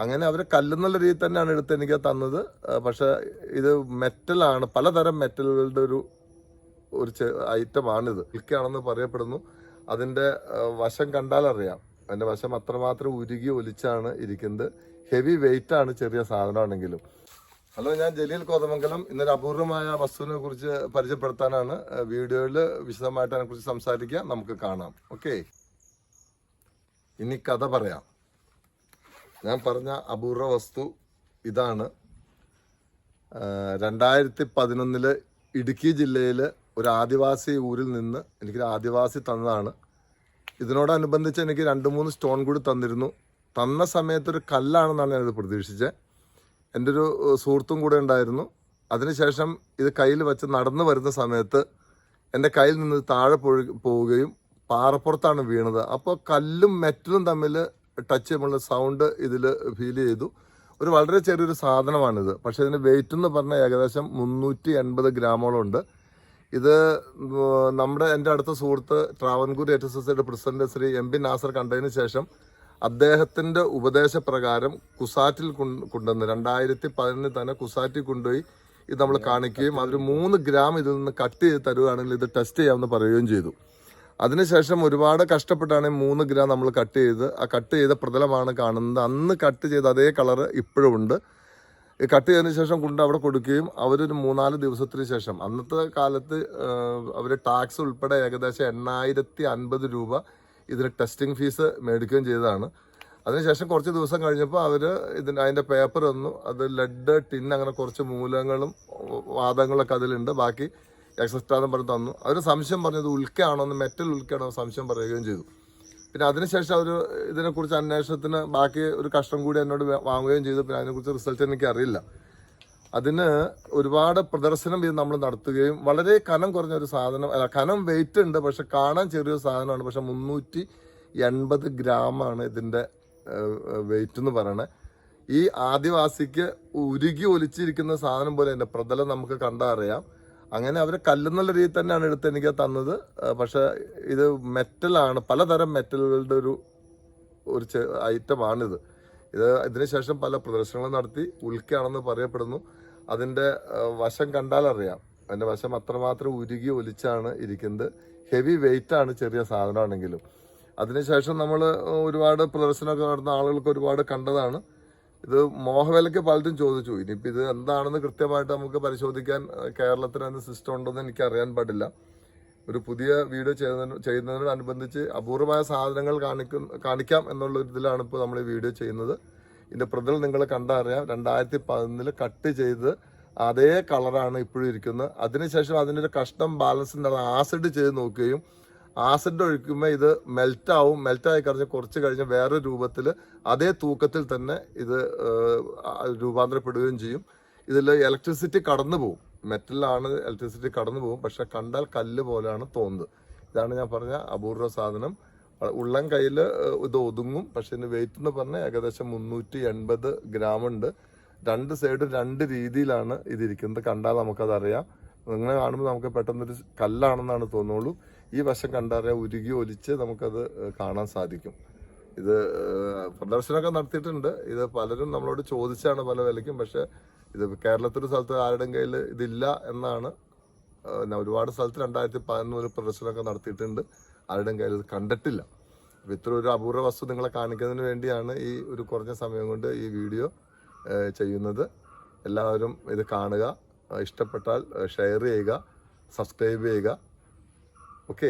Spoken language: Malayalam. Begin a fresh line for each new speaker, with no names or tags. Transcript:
അങ്ങനെ അവർ കല്ലെന്നുള്ള രീതിയിൽ തന്നെയാണ് എടുത്ത് എനിക്ക് തന്നത്. പക്ഷെ ഇത് മെറ്റലാണ്, പലതരം മെറ്റലുകളുടെ ഒരു ഐറ്റമാണിത്. സിൽക്കാണെന്ന് പറയപ്പെടുന്നു. അതിൻ്റെ വശം കണ്ടാലറിയാം, അതിൻ്റെ വശം അത്രമാത്രം ഉരുകി ഒലിച്ചാണ് ഇരിക്കുന്നത്. ഹെവി വെയിറ്റ് ആണ്, ചെറിയ സാധനമാണെങ്കിലും. ഹലോ, ഞാൻ ജലീൽ കോതമംഗലം. ഇന്നൊരു അപൂർവമായ വസ്തുവിനെ കുറിച്ച് പരിചയപ്പെടുത്താനാണ് വീഡിയോയിൽ വിശദമായിട്ട് അതിനെക്കുറിച്ച് സംസാരിക്കുക. നമുക്ക് കാണാം. ഓക്കെ, ഇനി കഥ പറയാം. ഞാൻ പറഞ്ഞ അപൂർവ വസ്തു ഇതാണ്. 2011 ഇടുക്കി ജില്ലയിൽ ഒരു ആദിവാസി ഊരിൽ നിന്ന് എനിക്കൊരു ആദിവാസി തന്നതാണ്. ഇതിനോടനുബന്ധിച്ച് എനിക്ക് 2-3 സ്റ്റോൺ കൂടി തന്നിരുന്നു. തന്ന സമയത്തൊരു കല്ലാണെന്നാണ് ഞാനിത് പ്രതീക്ഷിച്ചത്. എൻ്റെ ഒരു സുഹൃത്തും കൂടെ ഉണ്ടായിരുന്നു. അതിനുശേഷം ഇത് കയ്യിൽ വെച്ച് നടന്നു വരുന്ന സമയത്ത് എൻ്റെ കയ്യിൽ നിന്ന് താഴെ പോവുകയും പാറപ്പുറത്താണ് വീണത്. അപ്പോൾ കല്ലും മെറ്റലും തമ്മിൽ ടച്ച് ചെയ്യുമ്പോൾ സൗണ്ട് ഇതിൽ ഫീൽ ചെയ്തു. ഒരു വളരെ ചെറിയൊരു സാധനമാണിത്. പക്ഷേ ഇതിന് വെയിറ്റ് എന്ന് പറഞ്ഞാൽ ഏകദേശം 380 ഗ്രാമോളം ഉണ്ട്. ഇത് എൻ്റെ അടുത്ത സുഹൃത്ത് ട്രാവൻകൂർ HSSയുടെ പ്രസിഡന്റ് ശ്രീ MP നാസർ കണ്ടതിന് ശേഷം അദ്ദേഹത്തിൻ്റെ ഉപദേശപ്രകാരം കുസാറ്റിൽ കൊണ്ടുവന്ന് 2011 തന്നെ കുസാറ്റിൽ കൊണ്ടുപോയി ഇത് നമ്മൾ കാണിക്കുകയും അതൊരു 3 ഗ്രാം ഇതിൽ നിന്ന് കട്ട് ചെയ്ത് തരുകയാണെങ്കിൽ ഇത് ടെസ്റ്റ് ചെയ്യാമെന്ന് പറയുകയും ചെയ്തു. അതിനുശേഷം ഒരുപാട് കഷ്ടപ്പെട്ടാണ് 3 ഗ്രാം നമ്മൾ കട്ട് ചെയ്ത്, ആ കട്ട് ചെയ്ത പ്രതലമാണ് കാണുന്നത്. അന്ന് കട്ട് ചെയ്ത അതേ കളറ് ഇപ്പോഴും ഉണ്ട്. ഈ കട്ട് ചെയ്തതിന് ശേഷം കൊണ്ട് അവിടെ കൊടുക്കുകയും അവരൊരു 3-4 ദിവസത്തിന് ശേഷം, അന്നത്തെ കാലത്ത് അവർ ടാക്സ് ഉൾപ്പെടെ ഏകദേശം 850 രൂപ ഇതിന് ടെസ്റ്റിംഗ് ഫീസ് മേടിക്കുകയും ചെയ്തതാണ്. അതിനുശേഷം കുറച്ച് ദിവസം കഴിഞ്ഞപ്പോൾ അവർ അതിൻ്റെ പേപ്പർ തന്നു. അത് ലെഡ്, ടിൻ, അങ്ങനെ കുറച്ച് മൂലങ്ങളും വാദങ്ങളൊക്കെ അതിലുണ്ട്. ബാക്കി എക്സെട്രാ എന്ന് പറഞ്ഞ് തന്നു. അവർ സംശയം പറഞ്ഞത് ഉൽക്കയാണോ, മെറ്റൽ ഉൽക്കയാണോ സംശയം പറയുകയും ചെയ്തു. പിന്നെ അതിനുശേഷം അവർ ഇതിനെക്കുറിച്ച് അന്വേഷണത്തിന് ബാക്കി ഒരു കഷ്ടം കൂടി എന്നോട് വാങ്ങുകയും ചെയ്തു. പിന്നെ അതിനെക്കുറിച്ച് റിസൾട്ട് എനിക്ക് അറിയില്ല. അതിന് ഒരുപാട് പ്രദർശനം ഇത് നമ്മൾ നടത്തുകയും വളരെ കനം കുറഞ്ഞ ഒരു സാധനം, കനം വെയിറ്റ് ഉണ്ട്, പക്ഷെ കാണാൻ ചെറിയൊരു സാധനമാണ്. പക്ഷെ 380 ഗ്രാമാണ് ഇതിൻ്റെ വെയിറ്റ് എന്ന് പറയണത്. ഈ ആദിവാസിക്ക് ഉരുകി ഒലിച്ചിരിക്കുന്ന സാധനം പോലെ എൻ്റെ പ്രതലം നമുക്ക് കണ്ടാൽ അറിയാം. അങ്ങനെ അവർ കല്ലെന്നുള്ള രീതിയിൽ തന്നെയാണ് എടുത്ത് എനിക്ക് തന്നത്. പക്ഷെ ഇത് മെറ്റലാണ്, പലതരം മെറ്റലുകളുടെ ഒരു ഐറ്റമാണിത്. ഇതിന് ശേഷം പല പ്രദർശനങ്ങളും നടത്തി. ഉൽക്കയാണെന്ന് പറയപ്പെടുന്നു. അതിൻ്റെ വശം കണ്ടാലറിയാം, അതിൻ്റെ വശം അത്രമാത്രം ഉരുകി ഒലിച്ചാണ് ഇരിക്കുന്നത്. ഹെവി വെയിറ്റ് ആണ്, ചെറിയ സാധനമാണെങ്കിലും. അതിനുശേഷം നമ്മൾ ഒരുപാട് പ്രദർശനമൊക്കെ നടന്ന ആളുകൾക്ക് ഒരുപാട് കണ്ടതാണ്. ഇത് മോഹവിലയ്ക്ക് പലരും ചോദിച്ചു. ഇനിയിപ്പോൾ ഇത് എന്താണെന്ന് കൃത്യമായിട്ട് നമുക്ക് പരിശോധിക്കാൻ കേരളത്തിന് അതിന് സിസ്റ്റം ഉണ്ടെന്ന് എനിക്ക് അറിയാൻ പാടില്ല. ഒരു പുതിയ വീഡിയോ ചെയ്യുന്നതിനോടനുബന്ധിച്ച് അപൂർവമായ സാധനങ്ങൾ കാണിക്കാം എന്നുള്ള ഇതിലാണ് ഇപ്പോൾ നമ്മൾ ഈ വീഡിയോ ചെയ്യുന്നത്. ഇതിൻ്റെ പ്രതൽ നിങ്ങൾ കണ്ടറിയാം. 2011 കട്ട് ചെയ്ത് അതേ കളറാണ് ഇപ്പോഴും ഇരിക്കുന്നത്. അതിനുശേഷം അതിനൊരു കഷ്ണം ബാലൻസ് ആസിഡ് ചെയ്ത് നോക്കുകയും ആസിഡ് ഒഴിക്കുമ്പോൾ ഇത് മെൽറ്റായി കുറച്ച് കഴിഞ്ഞ് വേറെ രൂപത്തിൽ അതേ തൂക്കത്തിൽ തന്നെ ഇത് രൂപാന്തരപ്പെടുകയും ചെയ്യും. ഇതിൽ ഇലക്ട്രിസിറ്റി കടന്നു പോകും. മെറ്റലാണ്, ഇലക്ട്രിസിറ്റി കടന്നു പോകും. പക്ഷെ കണ്ടാൽ കല്ല് പോലെയാണ് തോന്നുന്നത്. ഇതാണ് ഞാൻ പറഞ്ഞ അപൂർവ സാധനം. ഉള്ളം കയ്യിൽ ഇത് ഒതുങ്ങും. പക്ഷെ ഇതിന് വെയിറ്റ് എന്ന് പറഞ്ഞാൽ ഏകദേശം 380 ഗ്രാം ഉണ്ട്. 2 സൈഡ് 2 രീതിയിലാണ് ഇതിരിക്കുന്നത്. കണ്ടാൽ നമുക്കതറിയാം. ഇങ്ങനെ കാണുമ്പോൾ നമുക്ക് പെട്ടെന്നൊരു കല്ലാണെന്നാണ് തോന്നുള്ളൂ. ഈ വശം കണ്ടറിയാം, ഉരുകി ഒലിച്ച് നമുക്കത് കാണാൻ സാധിക്കും. ഇത് പ്രദർശനമൊക്കെ നടത്തിയിട്ടുണ്ട്. ഇത് പലരും നമ്മളോട് ചോദിച്ചാണ് പല വിലയ്ക്കും. പക്ഷെ ഇത് കേരളത്തിൻ്റെ സ്ഥലത്ത് ആരുടെയും കയ്യിൽ ഇതില്ല എന്നാണ്. ഒരുപാട് സ്ഥലത്ത് 2011 പ്രദർശനമൊക്കെ നടത്തിയിട്ടുണ്ട്. ആരുടെയും കയ്യിൽ ഇത് കണ്ടിട്ടില്ല. അപ്പോൾ ഇത്ര ഒരു അപൂർവ വസ്തു നിങ്ങളെ കാണിക്കുന്നതിന് വേണ്ടിയാണ് ഈ ഒരു കുറഞ്ഞ സമയം കൊണ്ട് ഈ വീഡിയോ ചെയ്യുന്നത്. എല്ലാവരും ഇത് കാണുക, ഇഷ്ടപ്പെട്ടാൽ ഷെയർ ചെയ്യുക, സബ്സ്ക്രൈബ് ചെയ്യുക. ഓക്കെ.